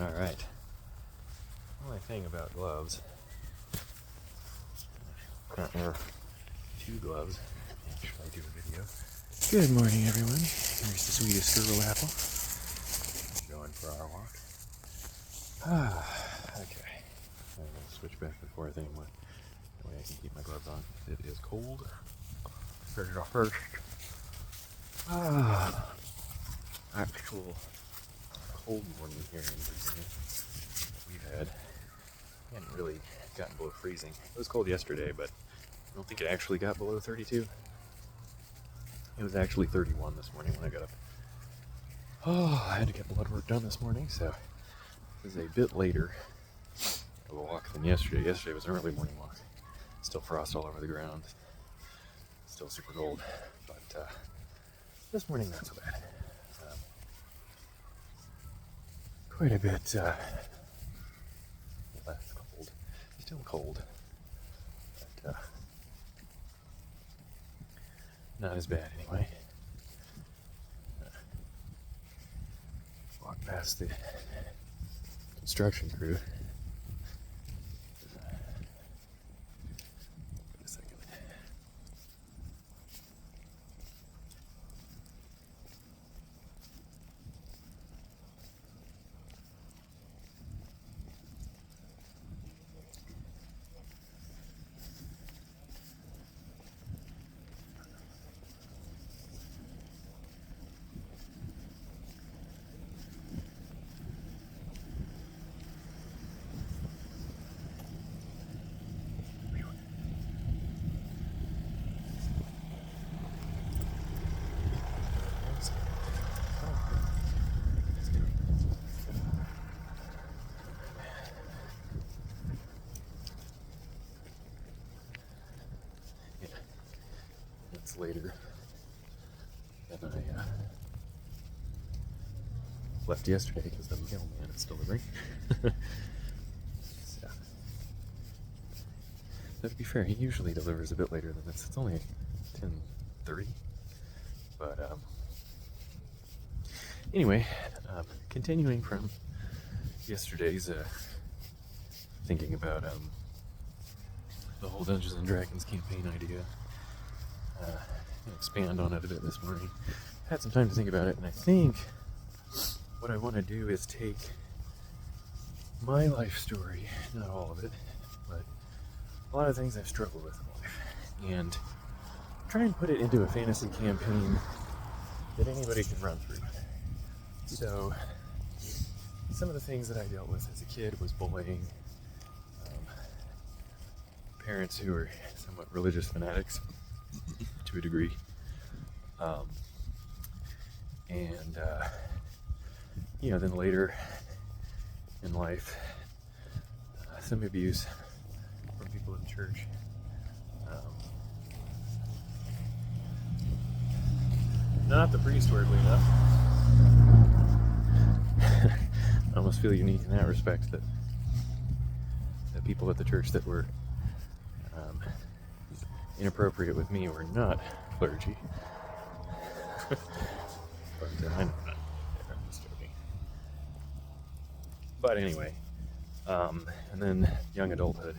Alright. Only thing about gloves. Can't wear two gloves. Actually, do a video. Good morning, everyone. Here's the sweetest girl apple. Going for our walk. Okay. I'm going to switch back and forth anyway. That way I can keep my gloves on. It is cold. Turn it off first. Actual cold morning here in Virginia. We've had. We hadn't really gotten below freezing. It was cold yesterday, but I don't think it actually got below 32. It was actually 31 this morning when I got up. Oh, I had to get blood work done this morning, so this is a bit later of a walk than yesterday. Yesterday was an early morning walk. Still frost all over the ground. Still super cold, but this morning not so bad. Quite a bit less cold. Still cold, but not as bad anyway. Walk past the construction crew. Wait a second. It's later than I left yesterday because the mailman is delivering. So, to be fair, he usually delivers a bit later than this. It's only 10:30, but anyway, continuing from yesterday's thinking about the whole Dungeons and Dragons campaign idea. Expand on it a bit this morning. Had some time to think about it, and I think what I want to do is take my life story, not all of it, but a lot of things I've struggled with in life, and try and put it into a fantasy campaign that anybody can run through. So, some of the things that I dealt with as a kid was bullying, parents who were somewhat religious fanatics to a degree, and then later in life, some abuse from people in church. Not the priest, weirdly enough. I almost feel unique in that respect that the people at the church that were inappropriate with me were not clergy. But I know not. I'm just joking. But anyway, and then young adulthood,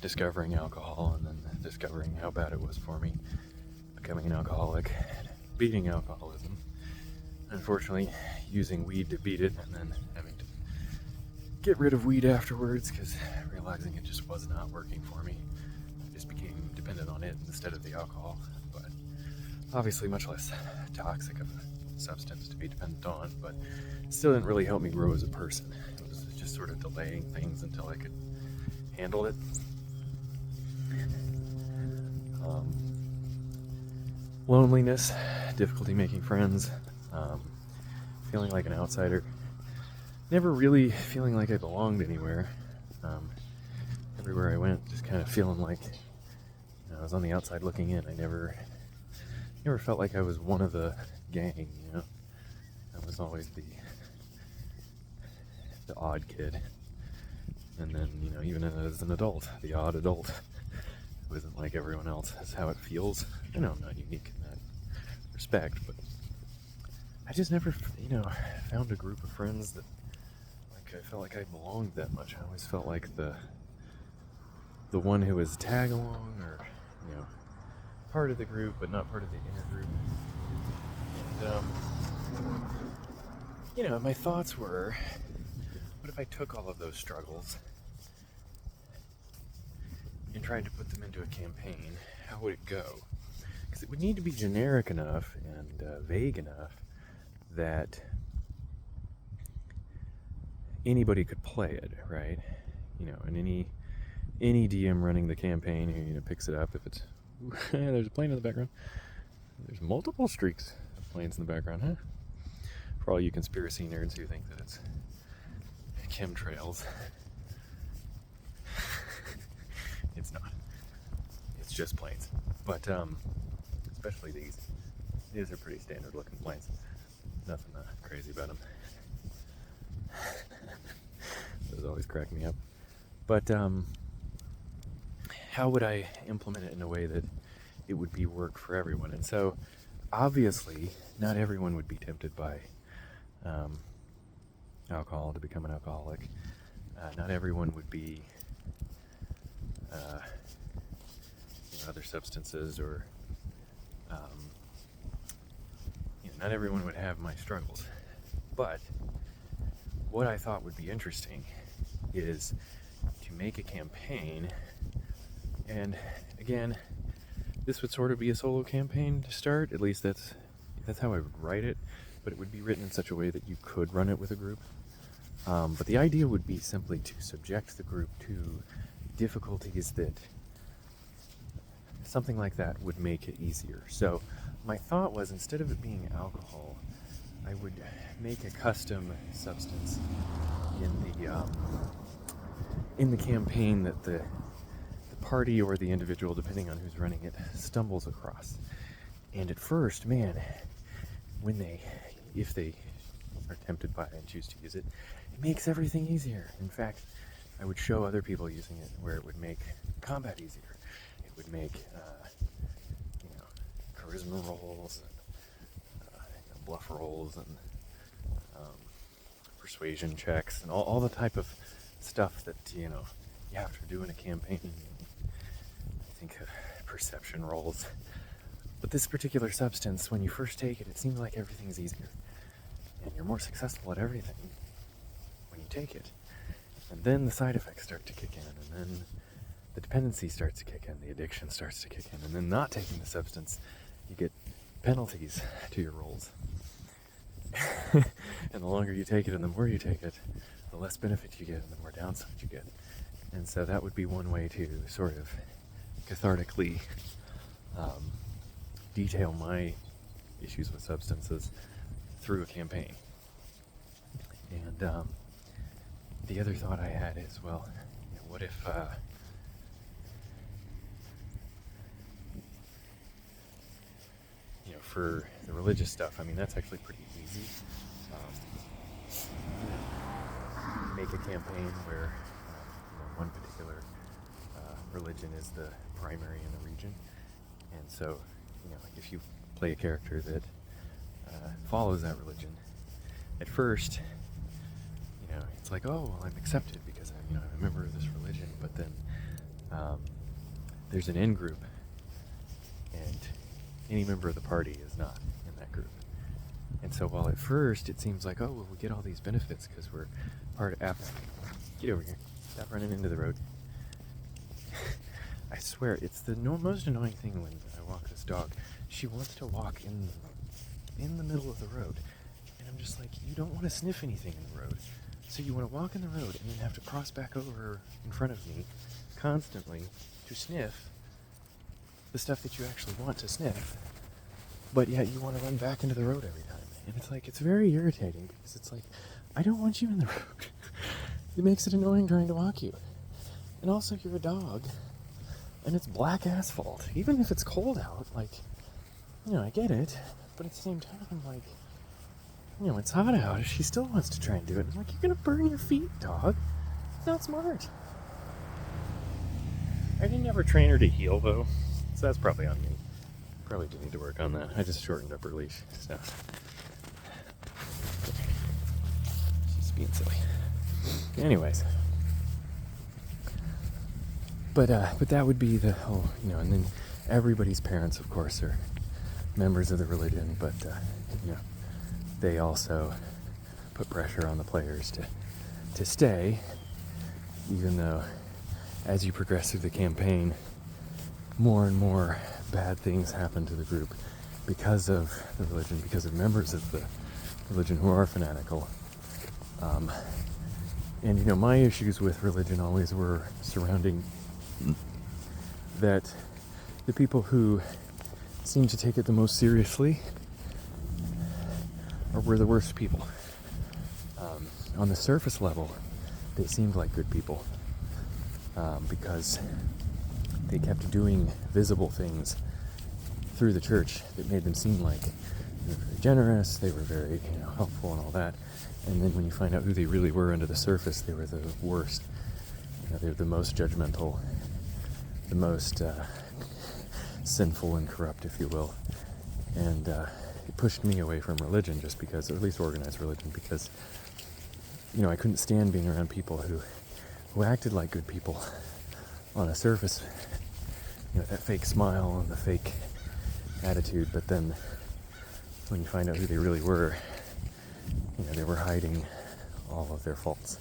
discovering alcohol, and then discovering how bad it was for me, becoming an alcoholic, beating alcoholism, unfortunately using weed to beat it, and then having to get rid of weed afterwards because realizing it just was not working for me. I just became dependent on it instead of the alcohol, but obviously much less toxic of a substance to be dependent on, but it still didn't really help me grow as a person. It was just sort of delaying things until I could handle it. Loneliness, difficulty making friends, feeling like an outsider, never really feeling like I belonged anywhere. Everywhere I went, just kind of feeling like I was on the outside looking in. I never felt like I was one of the gang, I was always the odd kid. And then, even as an adult, the odd adult who isn't like everyone else. That's how it feels. I know I'm not unique in that respect, but I just never, found a group of friends that I felt like I belonged that much. I always felt like the one who was tag along, or part of the group but not part of the inner group. And my thoughts were, what if I took all of those struggles and tried to put them into a campaign? How would it go? Because it would need to be generic enough and vague enough that anybody could play it, right? And any DM running the campaign who picks it up, if it's there's a plane in the background. There's multiple streaks of planes in the background, huh? For all you conspiracy nerds who think that it's chemtrails. It's not. It's just planes. But especially these. These are pretty standard looking planes. Nothing crazy about them. Those always crack me up. But how would I implement it in a way that it would be work for everyone? And so obviously not everyone would be tempted by alcohol to become an alcoholic. Not everyone would be other substances, or not everyone would have my struggles. But what I thought would be interesting is to make a campaign, and again, this would sort of be a solo campaign to start. At least that's how I would write it, but it would be written in such a way that you could run it with a group. But the idea would be simply to subject the group to difficulties that something like that would make it easier. So my thought was, instead of it being alcohol, I would make a custom substance in the campaign that the party or the individual, depending on who's running it, stumbles across. And at first, man, if they are tempted by it and choose to use it, it makes everything easier. In fact, I would show other people using it where it would make combat easier. It would make charisma rolls and bluff rolls and persuasion checks and all the type of stuff that you have to do in a campaign. I think perception rolls. But this particular substance, when you first take it, it seems like everything's easier. And you're more successful at everything when you take it. And then the side effects start to kick in, and then the dependency starts to kick in, the addiction starts to kick in, and then not taking the substance, you get penalties to your rolls. And the longer you take it and the more you take it, the less benefit you get and the more downside you get. And so that would be one way to sort of cathartically detail my issues with substances through a campaign. And the other thought I had is, well, what if for the religious stuff, I mean, that's actually pretty easy. Make a campaign where one particular religion is the primary in the region, and so if you play a character that follows that religion, at first it's like, oh, well, I'm accepted because I'm a member of this religion. But then there's an in group, and any member of the party is not in that group. And so while at first it seems like, oh, well, we get all these benefits because we're part of Apple. Get over here. Stop running into the road. I swear, it's the most annoying thing when I walk this dog. She wants to walk in the middle of the road. And I'm just like, you don't want to sniff anything in the road. So you want to walk in the road and then have to cross back over in front of me constantly to sniff the stuff that you actually want to sniff. But yet you want to run back into the road every time. And it's like, it's very irritating because it's like, I don't want you in the road. It makes it annoying trying to walk you. And also, you're a dog. And it's black asphalt. Even if it's cold out, like, I get it. But at the same time, like, it's hot out. She still wants to try and do it. I'm like, you're going to burn your feet, dog. It's not smart. I didn't ever train her to heel, though. So that's probably on me. Probably do need to work on that. I just shortened up her leash. So. She's being silly. Anyways. But that would be the whole, and then everybody's parents, of course, are members of the religion, but, they also put pressure on the players to stay, even though as you progress through the campaign, more and more bad things happen to the group because of the religion, because of members of the religion who are fanatical. And, my issues with religion always were surrounding that the people who seem to take it the most seriously were the worst people. On the surface level, they seemed like good people because they kept doing visible things through the church that made them seem like they were very generous, they were very helpful and all that. And then when you find out who they really were under the surface, they were the worst. They were the most judgmental, the most sinful and corrupt, if you will. And it pushed me away from religion just because, or at least organized religion, because I couldn't stand being around people who acted like good people on a surface, that fake smile and the fake attitude, but then when you find out who they really were, they were hiding all of their faults,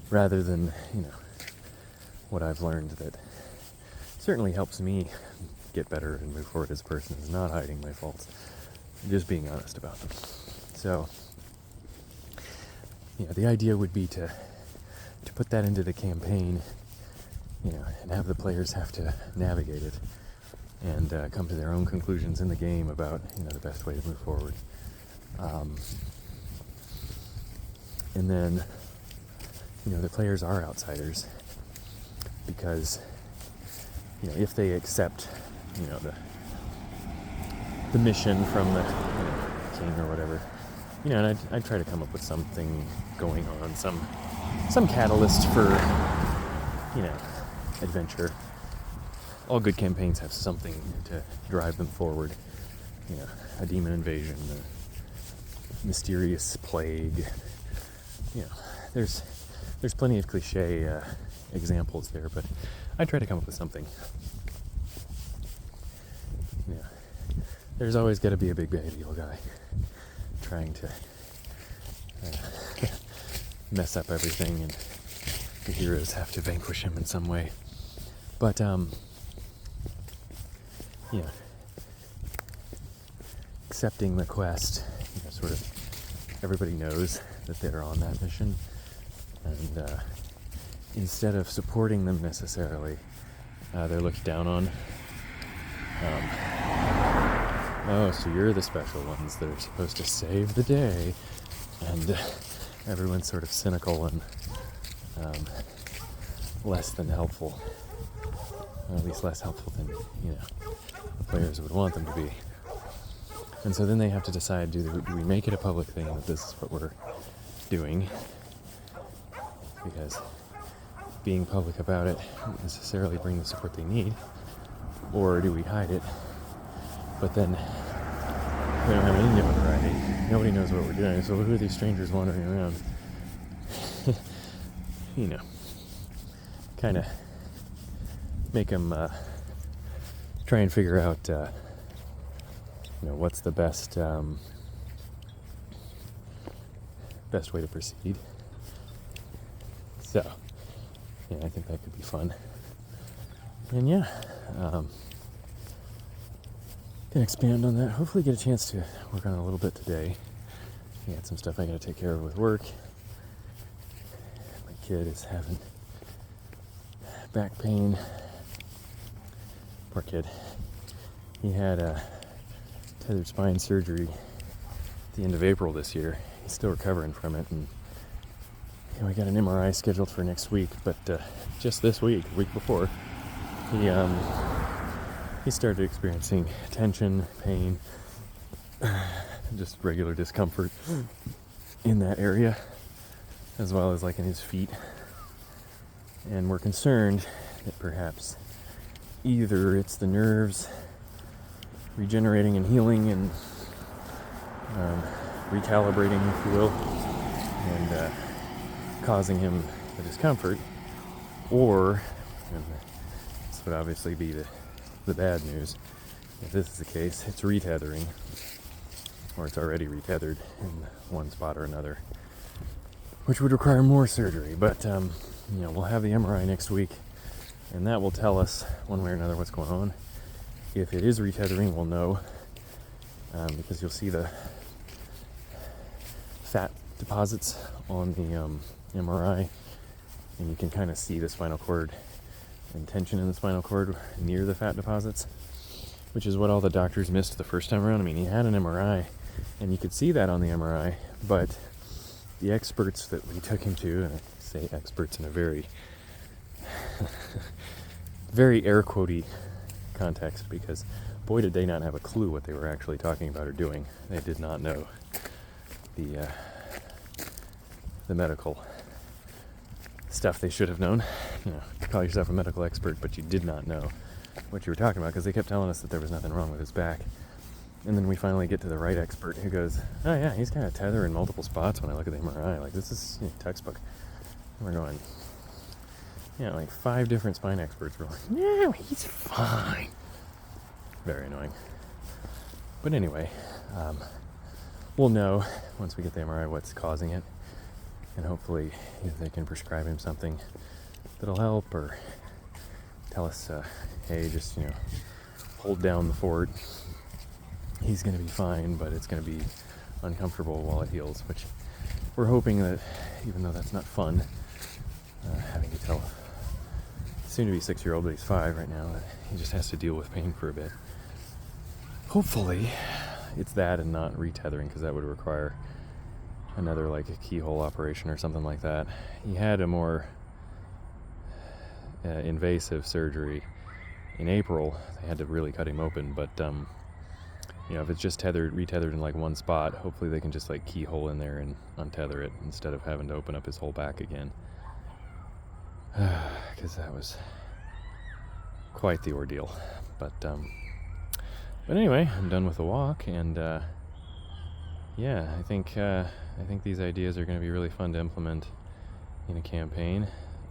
rather than, what I've learned that certainly helps me get better and move forward as a person is not hiding my faults, just being honest about them. So, the idea would be to put that into the campaign, and have the players have to navigate it and come to their own conclusions in the game about, the best way to move forward. And then, the players are outsiders because, if they accept, the mission from the king or whatever, and I'd try to come up with something going on, some catalyst for, adventure. All good campaigns have something to drive them forward. A demon invasion, a mysterious plague. There's plenty of cliche examples there, but I try to come up with something. There's always got to be a big bad evil guy trying to mess up everything, and the heroes have to vanquish him in some way. But accepting the quest, sort of everybody knows that they're on that mission, and instead of supporting them necessarily, they're looked down on. Oh, so you're the special ones that are supposed to save the day, and everyone's sort of cynical and less than helpful, or at least less helpful than the players would want them to be. And so then they have to decide, do we make it a public thing that this is what we're doing? Because being public about it won't necessarily bring the support they need. Or do we hide it? But then we don't have any notoriety. Nobody knows what we're doing. So who are these strangers wandering around? Kind of make them try and figure out what's the best way to proceed. So I think that could be fun. And can expand on that. Hopefully get a chance to work on it a little bit today. I got some stuff I gotta take care of with work. My kid is having back pain. Poor kid. He had a tethered spine surgery at the end of April this year. He's still recovering from it, and we got an MRI scheduled for next week, but just this week, the week before, he started experiencing tension, pain, just regular discomfort in that area, as well as like in his feet. And we're concerned that perhaps either it's the nerves regenerating and healing and recalibrating, if you will, and causing him the discomfort, or, and this would obviously be the bad news, if this is the case, it's retethering, or it's already retethered in one spot or another, which would require more surgery. But we'll have the MRI next week, and that will tell us one way or another what's going on. If it is retethering, we'll know, because you'll see the fat deposits on the MRI, and you can kind of see the spinal cord and tension in the spinal cord near the fat deposits, which is what all the doctors missed the first time around. I mean, he had an MRI, and you could see that on the MRI, but the experts that we took him to, and I say experts in a very, very air quotey context, because boy did they not have a clue what they were actually talking about or doing. They did not know the medical stuff they should have known. You call yourself a medical expert, but you did not know what you were talking about, because they kept telling us that there was nothing wrong with his back. And then we finally get to the right expert who goes, oh yeah, he's got a tether in multiple spots when I look at the MRI. Like, this is textbook. And we're going, like 5 different spine experts were like, no, he's fine. Very annoying. But anyway, we'll know once we get the MRI what's causing it. And hopefully either they can prescribe him something that'll help, or tell us, hey, just, hold down the fort. He's going to be fine, but it's going to be uncomfortable while it heals, which we're hoping that, even though that's not fun, having to tell soon to be 6-year-old, but he's 5 right now, that he just has to deal with pain for a bit. Hopefully it's that and not retethering, because that would require another, like, a keyhole operation or something like that. He had a more invasive surgery in April. They had to really cut him open, but if it's just retethered in like one spot, hopefully they can just like keyhole in there and untether it instead of having to open up his whole back again, because that was quite the ordeal. But anyway, I'm done with the walk, and I think these ideas are going to be really fun to implement in a campaign.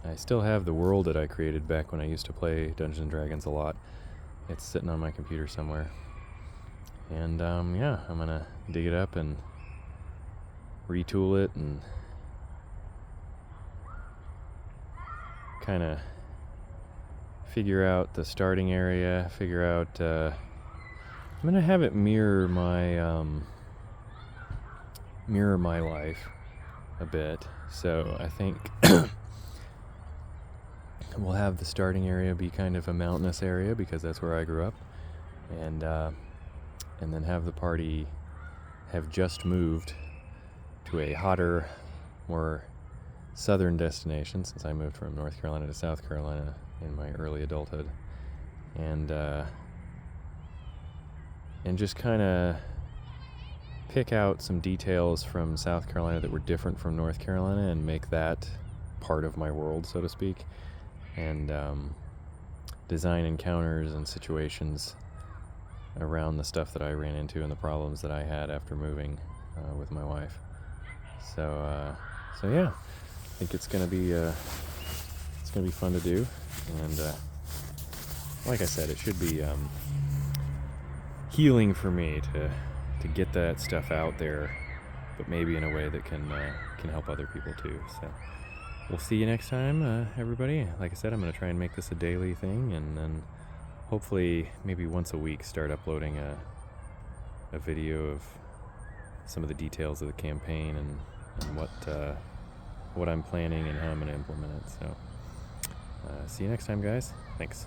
I still have the world that I created back when I used to play Dungeons & Dragons a lot. It's sitting on my computer somewhere. And I'm going to dig it up and retool it and kind of figure out the starting area, I'm going to have it mirror my life a bit. So I think we'll have the starting area be kind of a mountainous area, because that's where I grew up, and then have the party have just moved to a hotter, more southern destination, since I moved from North Carolina to South Carolina in my early adulthood, and just kind of pick out some details from South Carolina that were different from North Carolina and make that part of my world, so to speak, and design encounters and situations around the stuff that I ran into and the problems that I had after moving with my wife. So yeah, I think it's gonna be fun to do, and like I said, it should be healing for me to get that stuff out there, but maybe in a way that can help other people too. So we'll see you next time, everybody. Like I said, I'm going to try and make this a daily thing, and then hopefully maybe once a week start uploading a video of some of the details of the campaign and what I'm planning and how I'm going to implement it. So see you next time, guys. Thanks.